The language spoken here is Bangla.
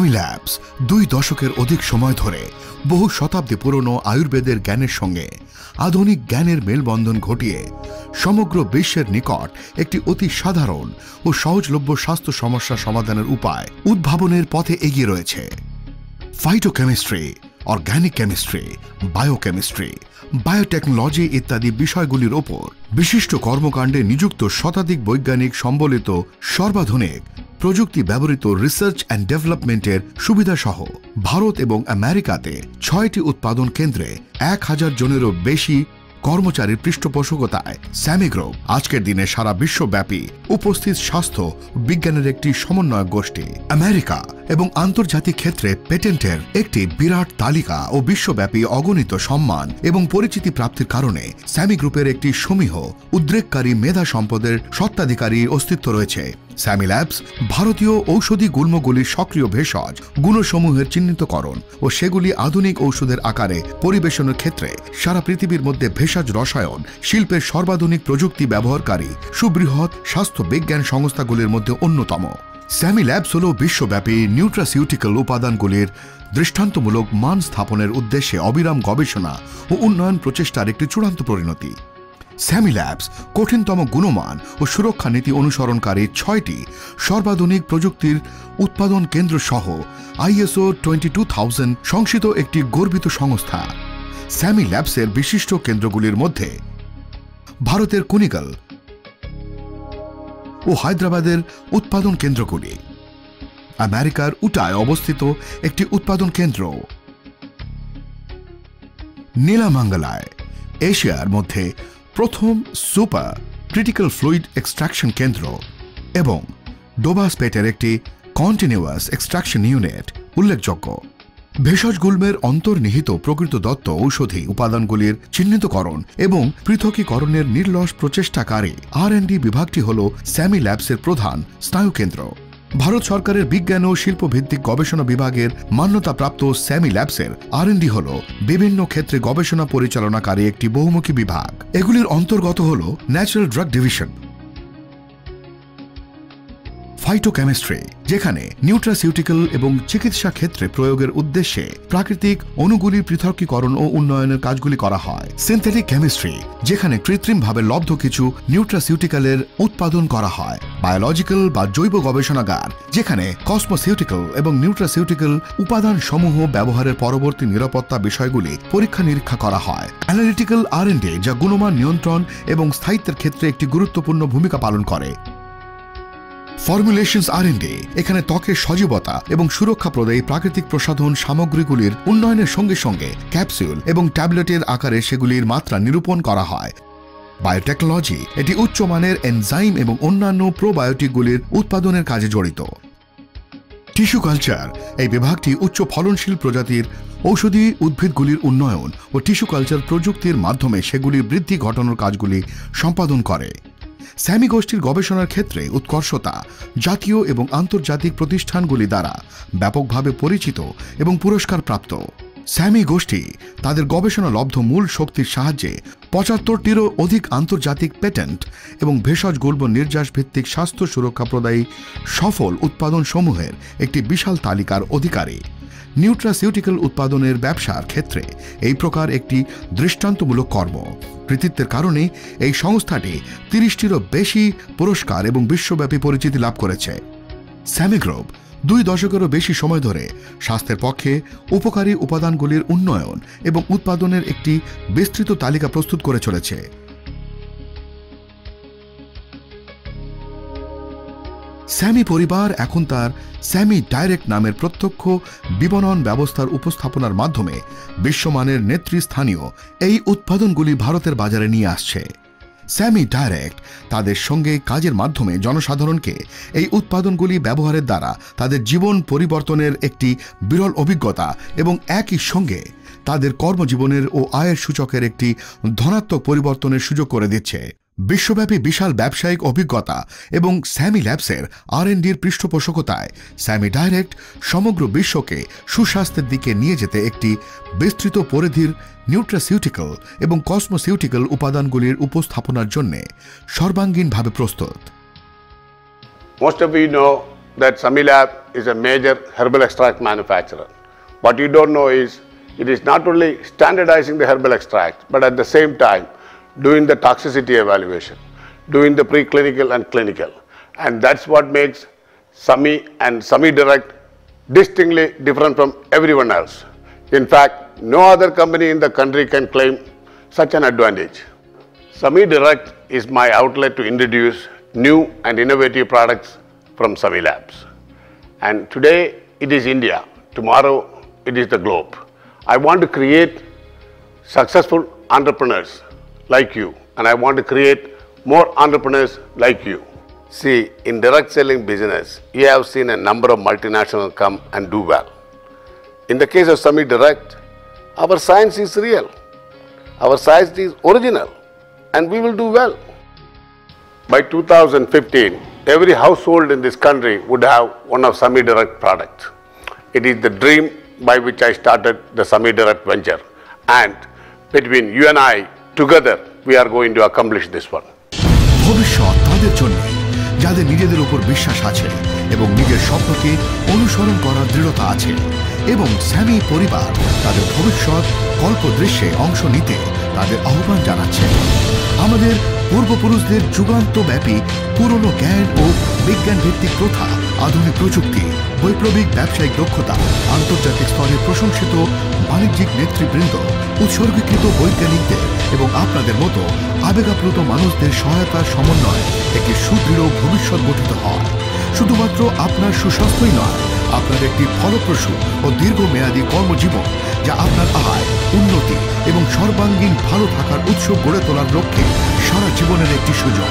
স্যামি ল্যাবস 2 দশকের অধিক সময় ধরে বহু শতাব্দী পুরনো আয়ুর্বেদের জ্ঞানের সঙ্গে আধুনিক জ্ঞানের মেলবন্ধন ঘটিয়ে সমগ্র বিশ্বের নিকট একটি অতি সাধারণ ও সহজলভ্য স্বাস্থ্য সমস্যা সমাধানের উপায় উদ্ভাবনের পথে এগিয়ে রয়েছে। Phytochemistry, organic chemistry, biochemistry, biotechnology ইত্যাদি বিষয়গুলির ওপর বিশিষ্ট কর্মকাণ্ডে নিযুক্ত শতাধিক বৈজ্ঞানিক সম্বলিত সর্বাধুনিক প্রযুক্তি ব্যবহৃত রিসার্চ অ্যান্ড ডেভেলপমেন্টের সুবিধাসহ ভারত এবং আমেরিকাতে 6টি উৎপাদন কেন্দ্রে 1000 জনেরও বেশি কর্মচারীর পৃষ্ঠপোষকতায় স্যামি গ্রুপ আজকের দিনে সারা বিশ্বব্যাপী উপস্থিত স্বাস্থ্য বিজ্ঞানের একটি সমন্বয় গোষ্ঠী। আমেরিকা এবং আন্তর্জাতিক ক্ষেত্রে পেটেন্টের একটি বিরাট তালিকা ও বিশ্বব্যাপী অগণিত সম্মান এবং পরিচিতি প্রাপ্তির কারণে স্যামি গ্রুপের একটি সমীহ উদ্রেককারী মেধা সম্পদের স্বত্বাধিকারী অস্তিত্ব রয়েছে। স্যামি ল্যাবস ভারতীয় ঔষধি গুল্মগুলির সক্রিয় ভেষজ গুণসমূহের চিহ্নিতকরণ ও সেগুলি আধুনিক ঔষধের আকারে পরিবেশনের ক্ষেত্রে সারা পৃথিবীর মধ্যে ভেষজ রসায়ন শিল্পের সর্বাধুনিক প্রযুক্তি ব্যবহারকারী সুবৃহৎ স্বাস্থ্য বিজ্ঞান সংস্থাগুলির মধ্যে অন্যতম। স্যামি ল্যাবস হল বিশ্বব্যাপী নিউট্রাসিউটিক্যাল উপাদানগুলির দৃষ্টান্তমূলক মান স্থাপনের উদ্দেশ্যে অবিরাম গবেষণা ও উন্নয়ন প্রচেষ্টার একটি চূড়ান্ত পরিণতি। স্যামি ল্যাবস কঠিনতম গুণমান ও সুরক্ষা নীতি অনুসরণকারী 6টি সর্বাধুনিক প্রযুক্তির উৎপাদন কেন্দ্র সহ ISO 22000 সংসিত একটি গর্বিত সংস্থা। স্যামি ল্যাবসের বিশিষ্ট কেন্দ্রগুলির মধ্যে ভারতের কুনিগল ও হায়দ্রাবাদের উৎপাদন কেন্দ্রগুলি, আমেরিকার উটায় অবস্থিত একটি উৎপাদন কেন্দ্র, নীলামাঙ্গলায় এশিয়ার মধ্যে প্রথম সুপার ক্রিটিক্যাল ফ্লুইড এক্সট্রাকশন কেন্দ্র এবং ডোবাসপেটের একটি কন্টিনিউয়াস এক্সট্রাকশন ইউনিট উল্লেখযোগ্য। ভেষজ গুল্মের অন্তর্নিহিত প্রকৃত দত্ত ঔষধি উপাদানগুলির চিহ্নিতকরণ এবং পৃথকীকরণের নির্লস প্রচেষ্টাকারী R&D বিভাগটি হল স্যামি ল্যাবসের প্রধান স্নায়ুকেন্দ্র। ভারত সরকারের বিজ্ঞান ও শিল্পভিত্তিক গবেষণা বিভাগের মান্যতাপ্রাপ্ত স্যামি ল্যাবসের R&D হল বিভিন্ন ক্ষেত্রে গবেষণা পরিচালনাকারী একটি বহুমুখী বিভাগ। এগুলির অন্তর্গত হল ন্যাচারাল ড্রাগ ডিভিশন, ফাইটোকেমিস্ট্রি, যেখানে নিউট্রাসিউটিক্যাল এবং চিকিৎসা ক্ষেত্রে প্রয়োগের উদ্দেশ্যে প্রাকৃতিক অণুগুলির পৃথকীকরণ ও উন্নয়নের কাজগুলি করা হয়। সিনথেটিক কেমিস্ট্রি, যেখানে কৃত্রিমভাবে লব্ধ কিছু নিউট্রাসিউটিক্যালের উৎপাদন করা হয়। বায়োলজিক্যাল বা জৈব গবেষণাগার, যেখানে কসমোসিউটিক্যাল এবং নিউট্রাসিউটিক্যাল উপাদান সমূহ ব্যবহারের পরবর্তী নিরাপত্তা বিষয়গুলি পরীক্ষা নিরীক্ষা করা হয়। অ্যানালিটিক্যাল R&D, যা গুণমান নিয়ন্ত্রণ এবং স্থায়িত্বের ক্ষেত্রে একটি গুরুত্বপূর্ণ ভূমিকা পালন করে। ফর্মুলেশনস R&D, এখানে ত্বকের সজীবতা এবং সুরক্ষা প্রদায়ী প্রাকৃতিক প্রসাধন সামগ্রীগুলির উন্নয়নের সঙ্গে সঙ্গে ক্যাপসুল এবং ট্যাবলেটের আকারে সেগুলির মাত্রা নিরূপণ করা হয়। বায়োটেকনোলজি, এটি উচ্চমানের এনজাইম এবং অন্যান্য প্রোবায়োটিকগুলির উৎপাদনের কাজে জড়িত। টিস্যু কালচার, এই বিভাগটি উচ্চ ফলনশীল প্রজাতির ঔষধি উদ্ভিদগুলির উন্নয়ন ও টিস্যু কালচার প্রযুক্তির মাধ্যমে সেগুলির বৃদ্ধি ঘটানোর কাজগুলি সম্পাদন করে। স্যামি গোষ্ঠীর গবেষণার ক্ষেত্রে উৎকর্ষতা জাতীয় এবং আন্তর্জাতিক প্রতিষ্ঠানগুলি দ্বারা ব্যাপকভাবে পরিচিত এবং পুরস্কার প্রাপ্ত। স্যামি গোষ্ঠী তাদের গবেষণা লব্ধ মূল শক্তির সাহায্যে 75টিরও অধিক আন্তর্জাতিক পেটেন্ট এবং ভেষজ গুল্ম নির্যাস ভিত্তিক স্বাস্থ্য সুরক্ষা প্রদায়ী সফল উৎপাদন সমূহের একটি বিশাল তালিকার অধিকারী। নিউট্রাসিউটিক্যাল উৎপাদনের ব্যবসার ক্ষেত্রে এই প্রকার একটি দৃষ্টান্তমূলক কর্ম কৃতিত্বের কারণে এই সংস্থাটি 30টিরও বেশি পুরস্কার এবং বিশ্বব্যাপী পরিচিতি লাভ করেছে। স্যামি গ্রুপ 2 দশকেরও বেশি সময় ধরে স্বাস্থ্যের পক্ষে উপকারী উপাদানগুলির উন্নয়ন এবং উৎপাদনের একটি বিস্তৃত তালিকা প্রস্তুত করে চলেছে। স্যামি পরিবার এখন তার স্যামি ডাইরেক্ট নামের প্রত্যক্ষ বিপণন ব্যবস্থার উপস্থাপনার মাধ্যমে বিশ্বমানের নেতৃস্থানীয় এই উৎপাদনগুলি ভারতের বাজারে নিয়ে আসছে। স্যামি ডাইরেক্ট তাদের সঙ্গে কাজের মাধ্যমে জনসাধারণকে এই উৎপাদনগুলি ব্যবহারের দ্বারা তাদের জীবন পরিবর্তনের একটি বিরল অভিজ্ঞতা এবং একই সঙ্গে তাদের কর্মজীবনের ও আয়ের সূচকের একটি ধনাত্মক পরিবর্তনের সুযোগ করে দিচ্ছে। বিশ্বব্যাপী বিশাল ব্যবসায়িক অভিজ্ঞতা এবং স্যামি ল্যাবসের R&Dর পৃষ্ঠপোষকতায় স্যামি ডাইরেক্ট সমগ্র বিশ্বকে সুস্বাস্থ্যের দিকে নিয়ে যেতে একটি বিস্তৃত পরিধির নিউট্রাসিউটিক্যাল এবং কসমোসিউটিক্যাল উপাদানগুলির উপস্থাপনার জন্য সর্বাঙ্গীনভাবে প্রস্তুত। Most of you know that Samilab is a major herbal extract manufacturer. What you don't know is, it is not only standardizing the herbal extract, but at the same time, doing the toxicity evaluation, doing the preclinical and clinical. And that's what makes Sami and Sami Direct distinctly different from everyone else. In fact, no other company in the country can claim such an advantage. Sami Direct is my outlet to introduce new and innovative products from Sami Labs. And today it is India, tomorrow it is the globe. I want to create successful entrepreneurs like you, and I want to create more entrepreneurs like you. See, in direct selling business, you have seen a number of multinationals come and do well. In the case of Sami Direct, our science is real, our science is original, and we will do well. By 2015, every household in this country would have one of Sami Direct products. It is the dream by which I started the Sami Direct venture, and between you and I, together, we are going to accomplish this one. ভবিষ্যৎ তাদের জন্য যাদের নিজেদের উপর বিশ্বাস আছে এবং নিজের স্বপ্নকে অনুসরণ করার দৃঢ়তা আছে, এবং স্যামি পরিবার তাদের ভবিষ্যৎ কল্পদৃশ্যে অংশ নিতে তাদের আহ্বান জানাচ্ছে। আমাদের পূর্বপুরুষদের যুগান্তব্যাপী পুরনো জ্ঞান ও বিজ্ঞান ভিত্তিক প্রথা, আধুনিক প্রযুক্তি, বৈপ্লবিক ব্যবসায়িক দক্ষতা, আন্তর্জাতিক স্তরে প্রশংসিত বাণিজ্যিক নেতৃবৃন্দ, উৎসর্গীকৃত বৈজ্ঞানিকদের এবং আপনাদের মতো আবেগাপ্লুত মানুষদের সহায়তার সমন্বয়ে একটি সুদৃঢ় ভবিষ্যৎ গঠিত হয়। শুধুমাত্র আপনার সুস্বাস্থ্যই নয়, আপনার একটি ফলপ্রসূ ও দীর্ঘমেয়াদী কর্মজীবন, যা আপনার আয়, উন্নতি এবং সর্বাঙ্গীন ভালো থাকার উৎস গড়ে তোলার লক্ষ্যে সারা জীবনের একটি সুযোগ।